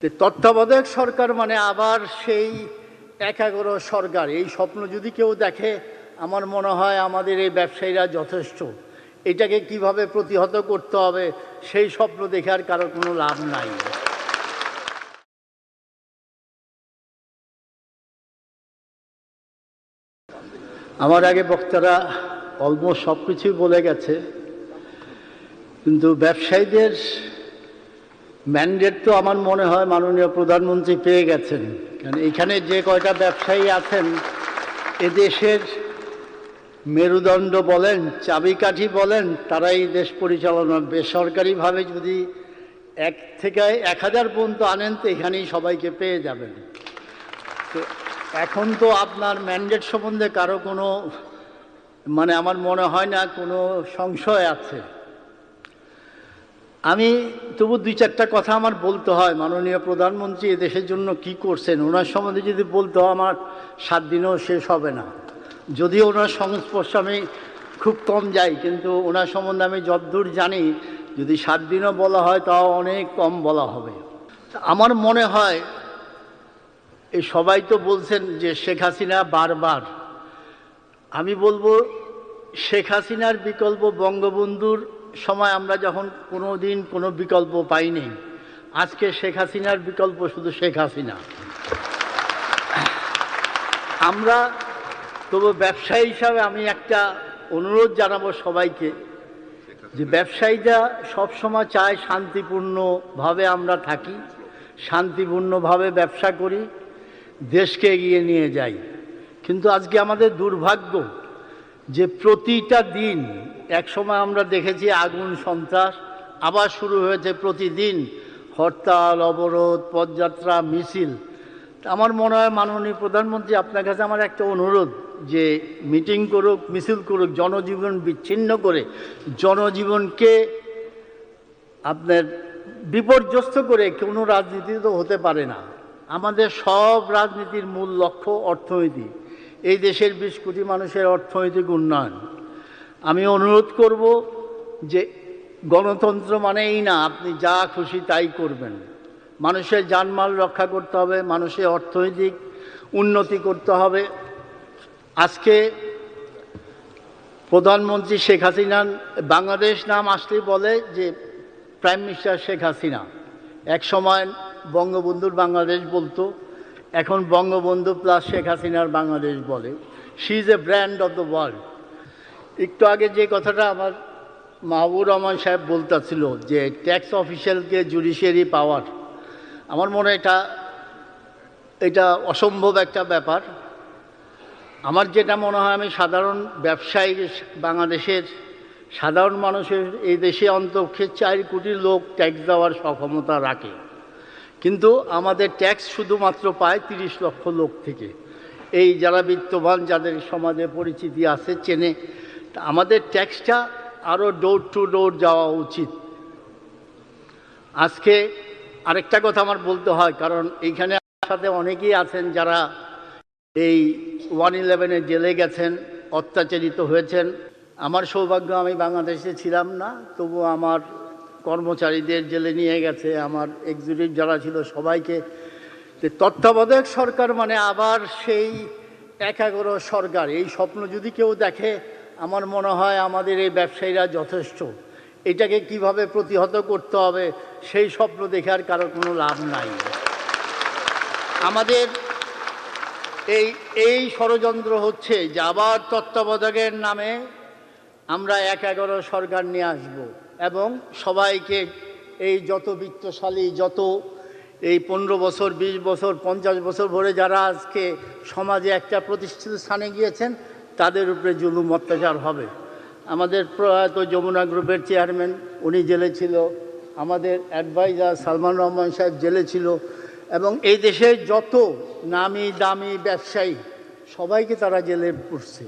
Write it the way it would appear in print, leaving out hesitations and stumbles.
তত্ত্বাবধায়ক সরকার মানে আবার সেই একাগ্র সরকার, এই স্বপ্ন যদি কেউ দেখে আমার মনে হয় আমাদের এই ব্যবসায়ীরা যথেষ্ট। এটাকে কিভাবে প্রতিহত করতে হবে সেই স্বপ্ন দেখে আর কারো কোনো লাভ নাই। আমার আগে বক্তারা অলমোস্ট সব কিছুই বলে গেছে, কিন্তু ব্যবসায়ীদের ম্যান্ডেট তো আমার মনে হয় মাননীয় প্রধানমন্ত্রী পেয়ে গেছেন। কারণ এখানে যে কয়টা ব্যবসায়ী আছেন এদেশের মেরুদণ্ড বলেন, চাবিকাঠি বলেন, তারাই দেশ পরিচালনা। বেসরকারিভাবে যদি 1 থেকে 1000 পর্যন্ত আনেন তো এখানেই সবাইকে পেয়ে যাবেন। তো এখন তো আপনার ম্যান্ডেট সম্বন্ধে কারো কোনো আমার মনে হয় না কোনো সংশয় আছে। আমি তবু 2-4টা কথা আমার বলতে হয়। মাননীয় প্রধানমন্ত্রী এদেশের জন্য কি করছেন ওনার সম্বন্ধে যদি বলতে হয় আমার 7 দিনও শেষ হবে না। যদিও ওনার সংস্পর্শে আমি খুব কম যাই, কিন্তু ওনার সম্বন্ধে আমি যতদূর জানি যদি 7 দিনও বলা হয় তাও অনেক কম বলা হবে। আমার মনে হয় এই সবাই তো বলছেন যে শেখ হাসিনা বারবার, আমি বলবো শেখ হাসিনার বিকল্প বঙ্গবন্ধুর সময় আমরা যখন কোনো দিন কোনো বিকল্প পাইনি, আজকে শেখ হাসিনার বিকল্প শুধু শেখ হাসিনা। আমরা তবু ব্যবসায়ী হিসাবে আমি একটা অনুরোধ জানাবো সবাইকে, যে ব্যবসায়ীরা সবসময় চায় শান্তিপূর্ণভাবে আমরা থাকি, শান্তিপূর্ণভাবে ব্যবসা করি, দেশকে এগিয়ে নিয়ে যাই। কিন্তু আজকে আমাদের দুর্ভাগ্য যে প্রতিটা দিন, এক সময় আমরা দেখেছি আগুন সন্ত্রাস, আবার শুরু হয়েছে প্রতিদিন হরতাল, অবরোধ, পদযাত্রা, মিছিল। আমার মনে হয় মাননীয় প্রধানমন্ত্রী আপনার কাছে আমার একটা অনুরোধ, যে মিটিং করুক, মিছিল করুক, জনজীবন বিচ্ছিন্ন করে জনজীবনকে আপনার বিপর্যস্ত করে কোনো রাজনীতি তো হতে পারে না। আমাদের সব রাজনীতির মূল লক্ষ্য অর্থনীতি, এই দেশের 20 কোটি মানুষের অর্থনৈতিক উন্নয়ন। আমি অনুরোধ করব যে গণতন্ত্র মানেই না আপনি যা খুশি তাই করবেন। মানুষের জানমাল রক্ষা করতে হবে, মানুষের অর্থনৈতিক উন্নতি করতে হবে। আজকে প্রধানমন্ত্রী শেখ হাসিনা, বাংলাদেশ নাম আসলেই বলে যে প্রাইম মিনিস্টার শেখ হাসিনা। এক সময় বঙ্গবন্ধুর বাংলাদেশ বলতো, এখন বঙ্গবন্ধু প্লাস শেখ হাসিনার বাংলাদেশ বলে। She is a brand of the world. একটু আগে যে কথাটা আমার মাহবুবুর রহমান সাহেব বলতেছিল যে ট্যাক্স অফিসিয়ালকে জুডিশিয়ারি পাওয়ার, আমার মনে হয় এটা অসম্ভব একটা ব্যাপার। আমার যেটা মনে হয়, আমি সাধারণ ব্যবসায়ী, বাংলাদেশের সাধারণ মানুষের, এই দেশে অন্তত 4 কোটি লোক ট্যাক্স দেওয়ার সক্ষমতা রাখে, কিন্তু আমাদের ট্যাক্স শুধুমাত্র পায় 30 লক্ষ লোক থেকে। এই যারা বিত্তবান, যাদের সমাজে পরিচিতি আছে, চেনে, আমাদের ট্যাক্সটা আরও ডোর টু ডোর যাওয়া উচিত। আজকে আরেকটা কথা আমার বলতে হয়, কারণ এইখানে সাথে অনেকেই আছেন যারা এই 111-এ জেলে গেছেন, অত্যাচারিত হয়েছেন। আমার সৌভাগ্য আমি বাংলাদেশে ছিলাম না, তবু আমার কর্মচারীদের জেলে নিয়ে গেছে, আমার এক্সিকিউটিভ যারা ছিল সবাইকে। তত্ত্বাবধায়ক সরকার মানে আবার সেই একাগ্র সরকার, এই স্বপ্ন যদি কেউ দেখে আমার মনে হয় আমাদের এই ব্যবসায়ীরা যথেষ্ট। এটাকে কিভাবে প্রতিহত করতে হবে সেই স্বপ্ন দেখে আর কারো কোনো লাভ নাই। আমাদের এই ষড়যন্ত্র হচ্ছে যে আবার তত্ত্বাবধায়কের নামে আমরা একাগ্র সরকার নিয়ে আসব, এবং সবাইকে এই যত বিত্তশালী, যত এই 15 বছর, 20 বছর, 50 বছর ধরে যারা আজকে সমাজে একটা প্রতিষ্ঠিত স্থানে গিয়েছেন তাদের উপরে জুলুম অত্যাচার হবে। আমাদের প্রয়াত যমুনা গ্রুপের চেয়ারম্যান, উনি জেলে ছিল, আমাদের অ্যাডভাইজার সালমান রহমান সাহেব জেলে ছিল, এবং এই দেশের যত নামি দামি ব্যবসায়ী সবাইকে তারা জেলে পুরছে।